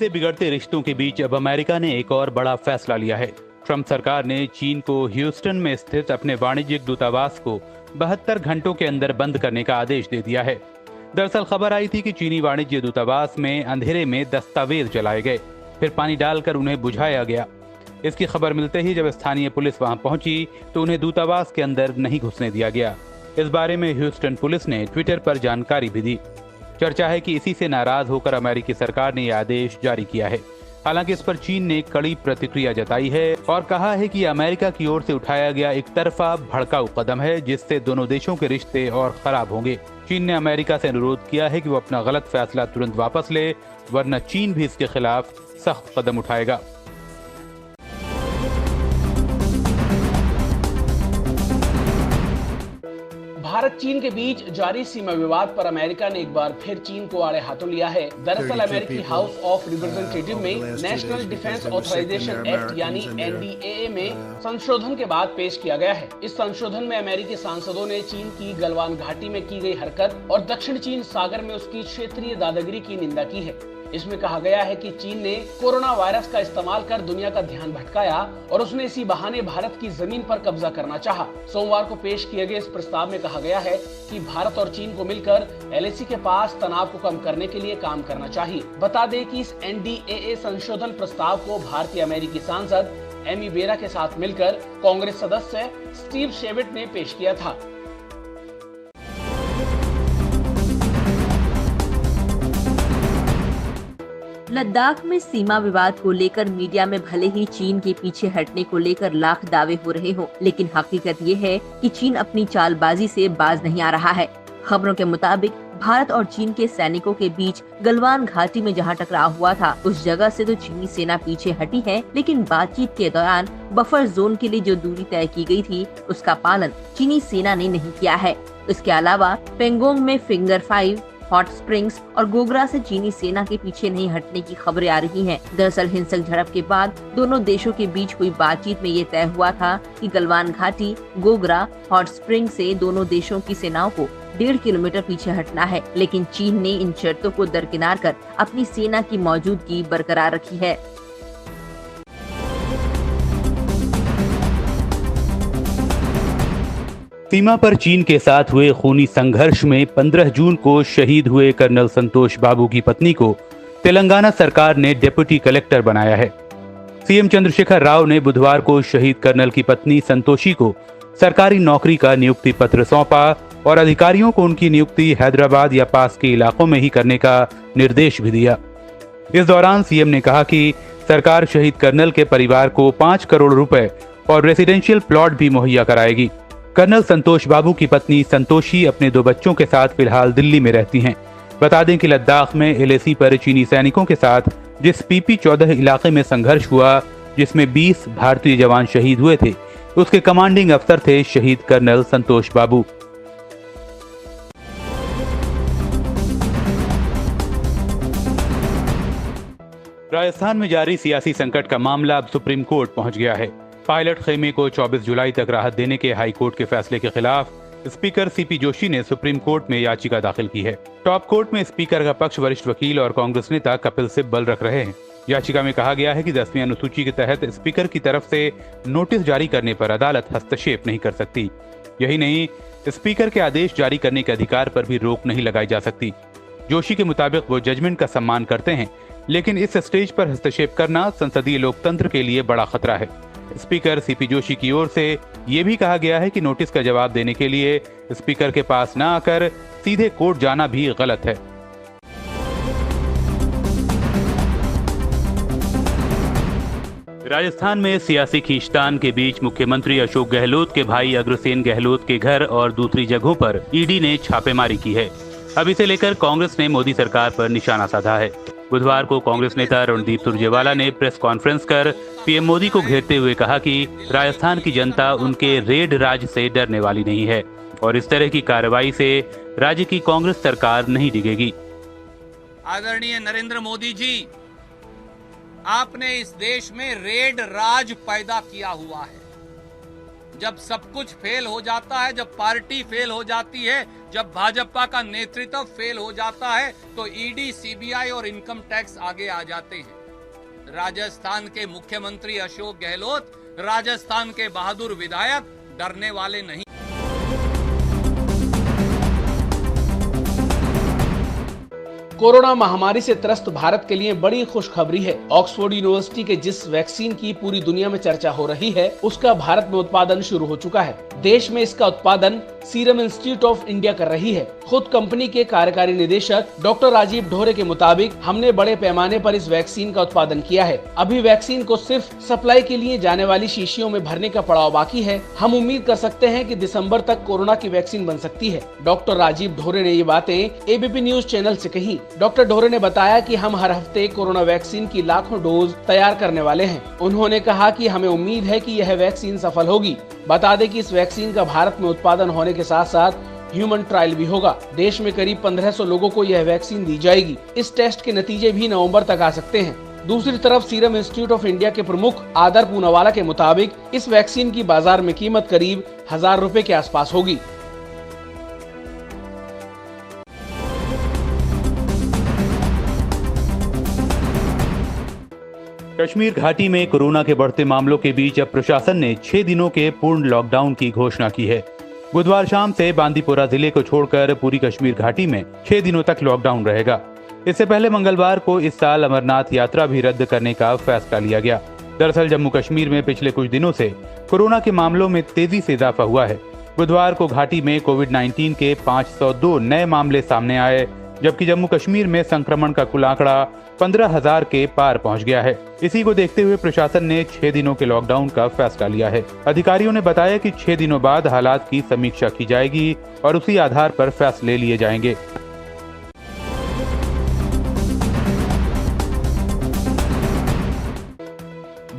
से बिगड़ते रिश्तों के बीच अब अमेरिका ने एक और बड़ा फैसला लिया है। ट्रंप सरकार ने चीन को ह्यूस्टन में स्थित अपने वाणिज्यिक दूतावास को 72 घंटों के अंदर बंद करने का आदेश दे दिया है। दरअसल खबर आई थी कि चीनी वाणिज्य दूतावास में अंधेरे में दस्तावेज जलाए गए, फिर पानी डालकर उन्हें बुझाया गया। इसकी खबर मिलते ही जब स्थानीय पुलिस वहां पहुंची तो उन्हें दूतावास के अंदर नहीं घुसने दिया गया। इस बारे में ह्यूस्टन पुलिस ने ट्विटर पर जानकारी भी दी। चर्चा है कि इसी से नाराज होकर अमेरिकी सरकार ने यह आदेश जारी किया है। हालांकि इस पर चीन ने कड़ी प्रतिक्रिया जताई है और कहा है कि अमेरिका की ओर से उठाया गया एक तरफा भड़काऊ कदम है, जिससे दोनों देशों के रिश्ते और खराब होंगे। चीन ने अमेरिका से अनुरोध किया है कि वो अपना गलत फैसला तुरंत वापस ले, वरना चीन भी इसके खिलाफ सख्त कदम उठाएगा। भारत चीन के बीच जारी सीमा विवाद पर अमेरिका ने एक बार फिर चीन को आड़े हाथों लिया है। दरअसल अमेरिकी हाउस ऑफ रिप्रेजेंटेटिव में नेशनल डिफेंस ऑथराइजेशन एक्ट यानी NDAA में संशोधन के बाद पेश किया गया है। इस संशोधन में अमेरिकी सांसदों ने चीन की गलवान घाटी में की गई हरकत और दक्षिण चीन सागर में उसकी क्षेत्रीय दादागिरी की निंदा की है। इसमें कहा गया है कि चीन ने कोरोना वायरस का इस्तेमाल कर दुनिया का ध्यान भटकाया और उसने इसी बहाने भारत की जमीन पर कब्जा करना चाहा। सोमवार को पेश किए गए इस प्रस्ताव में कहा गया है कि भारत और चीन को मिलकर LAC के पास तनाव को कम करने के लिए काम करना चाहिए। बता दें कि इस NDAA संशोधन प्रस्ताव को भारतीय अमेरिकी सांसद एमी बेरा के साथ मिलकर कांग्रेस सदस्य स्टीव शेविट ने पेश किया था। लद्दाख में सीमा विवाद को लेकर मीडिया में भले ही चीन के पीछे हटने को लेकर लाख दावे हो रहे हो, लेकिन हकीकत ये है कि चीन अपनी चालबाजी से बाज नहीं आ रहा है। खबरों के मुताबिक भारत और चीन के सैनिकों के बीच गलवान घाटी में जहां टकराव हुआ था, उस जगह से तो चीनी सेना पीछे हटी है, लेकिन बातचीत के दौरान बफर जोन के लिए जो दूरी तय की गई थी, उसका पालन चीनी सेना ने नहीं किया है। इसके अलावा पेंगोंग में फिंगर 5, हॉट स्प्रिंग्स और गोगरा से चीनी सेना के पीछे नहीं हटने की खबरें आ रही हैं। दरअसल हिंसक झड़प के बाद दोनों देशों के बीच हुई बातचीत में ये तय हुआ था कि गलवान घाटी, गोगरा, हॉट स्प्रिंग से दोनों देशों की सेनाओं को 1.5 किलोमीटर पीछे हटना है, लेकिन चीन ने इन शर्तों को दरकिनार कर अपनी सेना की मौजूदगी बरकरार रखी है। सीमा पर चीन के साथ हुए खूनी संघर्ष में 15 जून को शहीद हुए कर्नल संतोष बाबू की पत्नी को तेलंगाना सरकार ने डिप्टी कलेक्टर बनाया है। सीएम चंद्रशेखर राव ने बुधवार को शहीद कर्नल की पत्नी संतोषी को सरकारी नौकरी का नियुक्ति पत्र सौंपा और अधिकारियों को उनकी नियुक्ति हैदराबाद या पास के इलाकों में ही करने का निर्देश भी दिया। इस दौरान सीएम ने कहा कि सरकार शहीद कर्नल के परिवार को 5 करोड़ रुपए और रेसिडेंशियल प्लॉट भी मुहैया कराएगी। कर्नल संतोष बाबू की पत्नी संतोषी अपने 2 बच्चों के साथ फिलहाल दिल्ली में रहती हैं। बता दें कि लद्दाख में LAC पर चीनी सैनिकों के साथ जिस PP-14 इलाके में संघर्ष हुआ, जिसमें 20 भारतीय जवान शहीद हुए थे, उसके कमांडिंग अफसर थे शहीद कर्नल संतोष बाबू। राजस्थान में जारी सियासी संकट का मामला अब सुप्रीम कोर्ट पहुंच गया है। पायलट खेमे को 24 जुलाई तक राहत देने के हाई कोर्ट के फैसले के खिलाफ स्पीकर CP जोशी ने सुप्रीम कोर्ट में याचिका दाखिल की है। टॉप कोर्ट में स्पीकर का पक्ष वरिष्ठ वकील और कांग्रेस नेता कपिल सिब्बल रख रहे हैं। याचिका में कहा गया है कि 10वीं अनुसूची के तहत स्पीकर की तरफ से नोटिस जारी करने पर अदालत हस्तक्षेप नहीं कर सकती। यही नहीं, स्पीकर के आदेश जारी करने के अधिकार पर भी रोक नहीं लगाई जा सकती। जोशी के मुताबिक वो जजमेंट का सम्मान करते हैं, लेकिन इस स्टेज पर हस्तक्षेप करना संसदीय लोकतंत्र के लिए बड़ा खतरा है। स्पीकर CP जोशी की ओर से ये भी कहा गया है कि नोटिस का जवाब देने के लिए स्पीकर के पास न आकर सीधे कोर्ट जाना भी गलत है। राजस्थान में सियासी खींचतान के बीच मुख्यमंत्री अशोक गहलोत के भाई अग्रसेन गहलोत के घर और दूसरी जगहों पर ईडी ने छापेमारी की है। अब इसे लेकर कांग्रेस ने मोदी सरकार पर निशाना साधा है। बुधवार को कांग्रेस नेता रणदीप सुरजेवाला ने प्रेस कॉन्फ्रेंस कर पीएम मोदी को घेरते हुए कहा कि राजस्थान की जनता उनके रेड राज से डरने वाली नहीं है और इस तरह की कार्रवाई से राज्य की कांग्रेस सरकार नहीं डिगेगी। आदरणीय नरेंद्र मोदी जी, आपने इस देश में रेड राज पैदा किया हुआ है। जब सब कुछ फेल हो जाता है, जब पार्टी फेल हो जाती है, जब भाजपा का नेतृत्व फेल हो जाता है, तो ईडी, सीबीआई और इनकम टैक्स आगे आ जाते हैं। राजस्थान के मुख्यमंत्री अशोक गहलोत, राजस्थान के बहादुर विधायक डरने वाले नहीं। कोरोना महामारी से त्रस्त भारत के लिए बड़ी खुशखबरी है। ऑक्सफोर्ड यूनिवर्सिटी के जिस वैक्सीन की पूरी दुनिया में चर्चा हो रही है, उसका भारत में उत्पादन शुरू हो चुका है। देश में इसका उत्पादन सीरम इंस्टीट्यूट ऑफ इंडिया कर रही है। खुद कंपनी के कार्यकारी निदेशक डॉक्टर राजीव ढोरे के मुताबिक हमने बड़े पैमाने पर इस वैक्सीन का उत्पादन किया है। अभी वैक्सीन को सिर्फ सप्लाई के लिए जाने वाली शीशियों में भरने का पड़ाव बाकी है। हम उम्मीद कर सकते हैं कि दिसंबर तक कोरोना की वैक्सीन बन सकती है। डॉक्टर राजीव ढोरे ने ये बातें एबीपी न्यूज चैनल से कही। डॉक्टर ढोरे ने बताया कि हम हर हफ्ते कोरोना वैक्सीन की लाखों डोज तैयार करने वाले हैं। उन्होंने कहा कि हमें उम्मीद है कि यह वैक्सीन सफल होगी। बता दें कि इस वैक्सीन का भारत में उत्पादन होने के साथ साथ ह्यूमन ट्रायल भी होगा। देश में करीब 1500 लोगों को यह वैक्सीन दी जाएगी। इस टेस्ट के नतीजे भी नवंबर तक आ सकते हैं। दूसरी तरफ सीरम इंस्टीट्यूट ऑफ इंडिया के प्रमुख आदर पूनावाला के मुताबिक इस वैक्सीन की बाजार में कीमत करीब 1000 रुपए के आसपास होगी। कश्मीर घाटी में कोरोना के बढ़ते मामलों के बीच अब प्रशासन ने 6 दिनों के पूर्ण लॉकडाउन की घोषणा की है। बुधवार शाम से बांदीपोरा जिले को छोड़कर पूरी कश्मीर घाटी में 6 दिनों तक लॉकडाउन रहेगा। इससे पहले मंगलवार को इस साल अमरनाथ यात्रा भी रद्द करने का फैसला लिया गया। दरअसल जम्मू कश्मीर में पिछले कुछ दिनों से कोरोना के मामलों में तेजी से इजाफा हुआ है। बुधवार को घाटी में कोविड-19 के 502 नए मामले सामने आए, जबकि जम्मू कश्मीर में संक्रमण का कुल आंकड़ा 15,000 के पार पहुंच गया है। इसी को देखते हुए प्रशासन ने 6 दिनों के लॉकडाउन का फैसला लिया है। अधिकारियों ने बताया कि 6 दिनों बाद हालात की समीक्षा की जाएगी और उसी आधार पर फैसले लिए जाएंगे।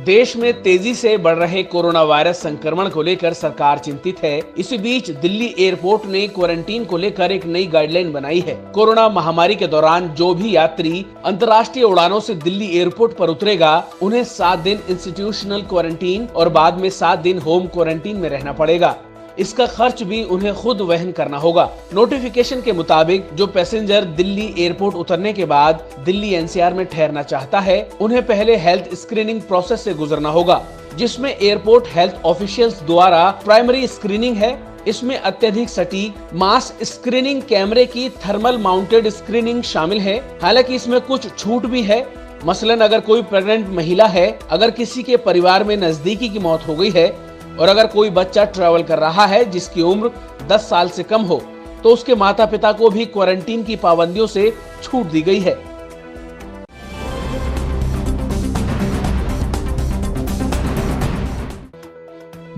देश में तेजी से बढ़ रहे कोरोना वायरस संक्रमण को लेकर सरकार चिंतित है। इसी बीच दिल्ली एयरपोर्ट ने क्वारंटीन को लेकर एक नई गाइडलाइन बनाई है। कोरोना महामारी के दौरान जो भी यात्री अंतर्राष्ट्रीय उड़ानों से दिल्ली एयरपोर्ट पर उतरेगा, उन्हें 7 दिन इंस्टीट्यूशनल क्वारंटीन और बाद में 7 दिन होम क्वारंटीन में रहना पड़ेगा। इसका खर्च भी उन्हें खुद वहन करना होगा। नोटिफिकेशन के मुताबिक जो पैसेंजर दिल्ली एयरपोर्ट उतरने के बाद दिल्ली एनसीआर में ठहरना चाहता है, उन्हें पहले हेल्थ स्क्रीनिंग प्रोसेस से गुजरना होगा, जिसमें एयरपोर्ट हेल्थ ऑफिशियल्स द्वारा प्राइमरी स्क्रीनिंग है। इसमें अत्यधिक सटीक मास स्क्रीनिंग, कैमरे की थर्मल माउंटेड स्क्रीनिंग शामिल है। हालांकि इसमें कुछ छूट भी है। मसलन अगर कोई प्रेग्नेंट महिला है, अगर किसी के परिवार में नजदीकी की मौत हो गई है और अगर कोई बच्चा ट्रैवल कर रहा है जिसकी उम्र 10 साल से कम हो, तो उसके माता पिता को भी क्वारंटीन की पाबंदियों से छूट दी गई है।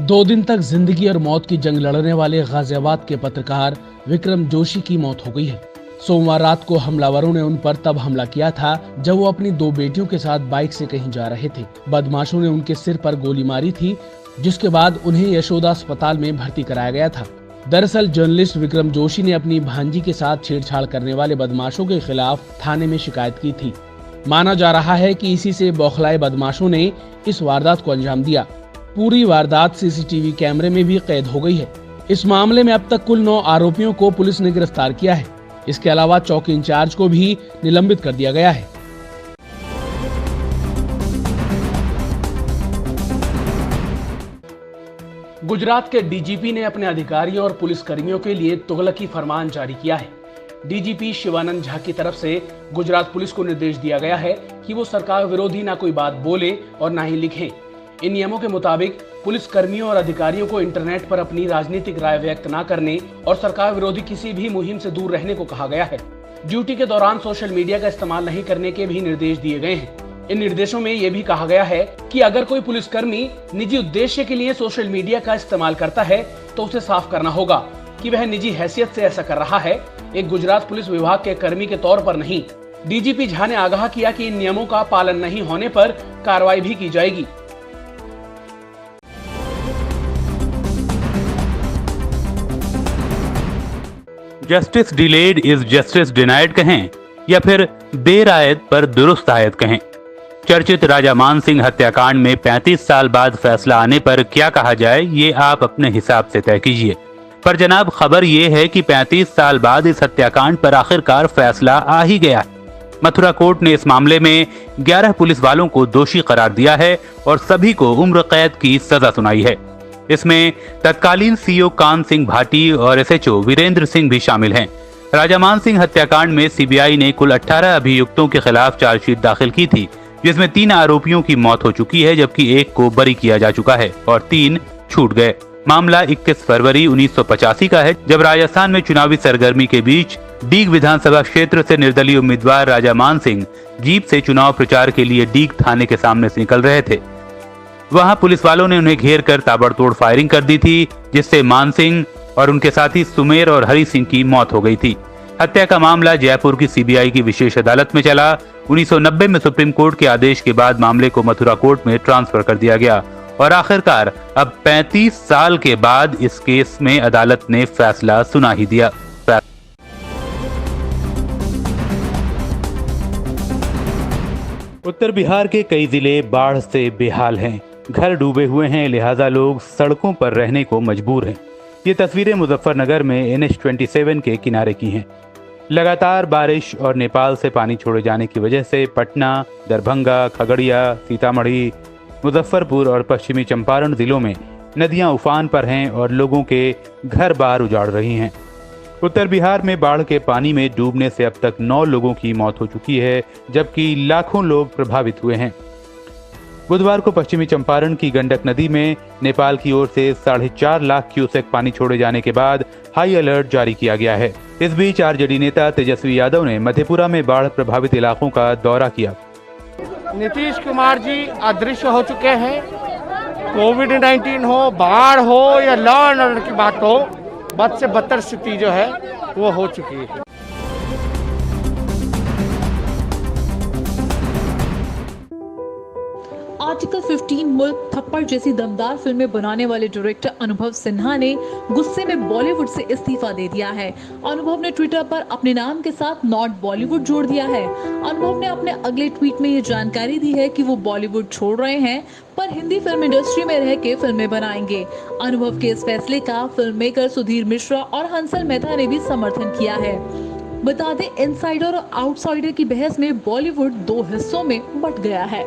दो दिन तक जिंदगी और मौत की जंग लड़ने वाले गाजियाबाद के पत्रकार विक्रम जोशी की मौत हो गई है। सोमवार रात को हमलावरों ने उन पर तब हमला किया था जब वो अपनी 2 बेटियों के साथ बाइक से कहीं जा रहे थे। बदमाशों ने उनके सिर पर गोली मारी थी, जिसके बाद उन्हें यशोदा अस्पताल में भर्ती कराया गया था। दरअसल जर्नलिस्ट विक्रम जोशी ने अपनी भांजी के साथ छेड़छाड़ करने वाले बदमाशों के खिलाफ थाने में शिकायत की थी। माना जा रहा है कि इसी से बौखलाए बदमाशों ने इस वारदात को अंजाम दिया। पूरी वारदात सीसीटीवी कैमरे में भी कैद हो गई है। इस मामले में अब तक कुल 9 आरोपियों को पुलिस ने गिरफ्तार किया है। इसके अलावा चौकी इंचार्ज को भी निलंबित कर दिया गया है। गुजरात के डीजीपी ने अपने अधिकारियों और पुलिस कर्मियों के लिए तुगलकी फरमान जारी किया है। डीजीपी शिवानंद झा की तरफ से गुजरात पुलिस को निर्देश दिया गया है कि वो सरकार विरोधी ना कोई बात बोले और ना ही लिखें। इन नियमों के मुताबिक पुलिस कर्मियों और अधिकारियों को इंटरनेट पर अपनी राजनीतिक राय व्यक्त न करने और सरकार विरोधी किसी भी मुहिम से दूर रहने को कहा गया है। ड्यूटी के दौरान सोशल मीडिया का इस्तेमाल नहीं करने के भी निर्देश दिए गए हैं। इन निर्देशों में यह भी कहा गया है कि अगर कोई पुलिसकर्मी निजी उद्देश्य के लिए सोशल मीडिया का इस्तेमाल करता है तो उसे साफ करना होगा कि वह निजी हैसियत से ऐसा कर रहा है, एक गुजरात पुलिस विभाग के कर्मी के तौर पर नहीं। डीजीपी झा ने आगाह किया कि इन नियमों का पालन नहीं होने पर कार्रवाई भी की जाएगी। Justice delayed is justice denied कहें या फिर देर आयत पर दुरुस्त आयत कहें, चर्चित राजा मान सिंह हत्याकांड में 35 साल बाद फैसला आने पर क्या कहा जाए, ये आप अपने हिसाब से तय कीजिए। पर जनाब, खबर ये है कि 35 साल बाद इस हत्याकांड पर आखिरकार फैसला आ ही गया। मथुरा कोर्ट ने इस मामले में 11 पुलिस वालों को दोषी करार दिया है और सभी को उम्र कैद की सजा सुनाई है। इसमें तत्कालीन सीओ कान सिंह भाटी और एसएचओ वीरेंद्र सिंह भी शामिल हैं। राजा मान सिंह हत्याकांड में सीबीआई ने कुल 18 अभियुक्तों के खिलाफ चार्जशीट दाखिल की थी, जिसमें 3 आरोपियों की मौत हो चुकी है, जबकि 1 को बरी किया जा चुका है और 3 छूट गए। मामला 21 फरवरी 1985 का है, जब राजस्थान में चुनावी सरगर्मी के बीच डीग विधानसभा क्षेत्र से निर्दलीय उम्मीदवार राजा मान सिंह जीप से चुनाव प्रचार के लिए डीग थाने के सामने से निकल रहे थे। वहां पुलिस वालों ने उन्हें घेर कर ताबड़तोड़ फायरिंग कर दी थी, जिससे मान सिंह और उनके साथी सुमेर और हरि सिंह की मौत हो गई थी। हत्या का मामला जयपुर की सीबीआई की विशेष अदालत में चला। 1990 में सुप्रीम कोर्ट के आदेश के बाद मामले को मथुरा कोर्ट में ट्रांसफर कर दिया गया और आखिरकार अब 35 साल के बाद इस केस में अदालत ने फैसला सुना ही दिया। उत्तर बिहार के कई जिले बाढ़ से बेहाल हैं। घर डूबे हुए हैं, लिहाजा लोग सड़कों पर रहने को मजबूर हैं। ये तस्वीरें मुजफ्फरनगर में NH-27 के किनारे की हैं। लगातार बारिश और नेपाल से पानी छोड़े जाने की वजह से पटना, दरभंगा, खगड़िया, सीतामढ़ी, मुजफ्फरपुर और पश्चिमी चंपारण जिलों में नदियां उफान पर हैं और लोगों के घर बार उजाड़ रही हैं। उत्तर बिहार में बाढ़ के पानी में डूबने से अब तक 9 लोगों की मौत हो चुकी है, जबकि लाखों लोग प्रभावित हुए हैं। बुधवार को पश्चिमी चंपारण की गंडक नदी में नेपाल की ओर से 4.5 लाख क्यूसेक पानी छोड़े जाने के बाद हाई अलर्ट जारी किया गया है। इस बीच आरजेडी नेता तेजस्वी यादव ने मधेपुरा में बाढ़ प्रभावित इलाकों का दौरा किया। नीतीश कुमार जी अदृश्य हो चुके हैं। कोविड-19 हो, बाढ़ हो या लॉ एंड ऑर्डर की बात हो, बद से बदतर स्थिति जो है वो हो चुकी है। आर्टिकल 15 मुल्क थप्पड़ जैसी दमदार फिल्में बनाने वाले डायरेक्टर अनुभव सिन्हा ने गुस्से में बॉलीवुड से इस्तीफा दे दिया है। अनुभव ने ट्विटर पर अपने नाम के साथ नॉट बॉलीवुड जोड़ दिया है। अनुभव ने अपने अगले ट्वीट में ये जानकारी दी है कि वो बॉलीवुड छोड़ रहे हैं, पर हिंदी फिल्म इंडस्ट्री में रह के फिल्में बनाएंगे। अनुभव के इस फैसले का फिल्म मेकर सुधीर मिश्रा और हंसल मेहता ने भी समर्थन किया है। बता दें, इनसाइडर और आउटसाइडर की बहस में बॉलीवुड 2 हिस्सों में बंट गया है।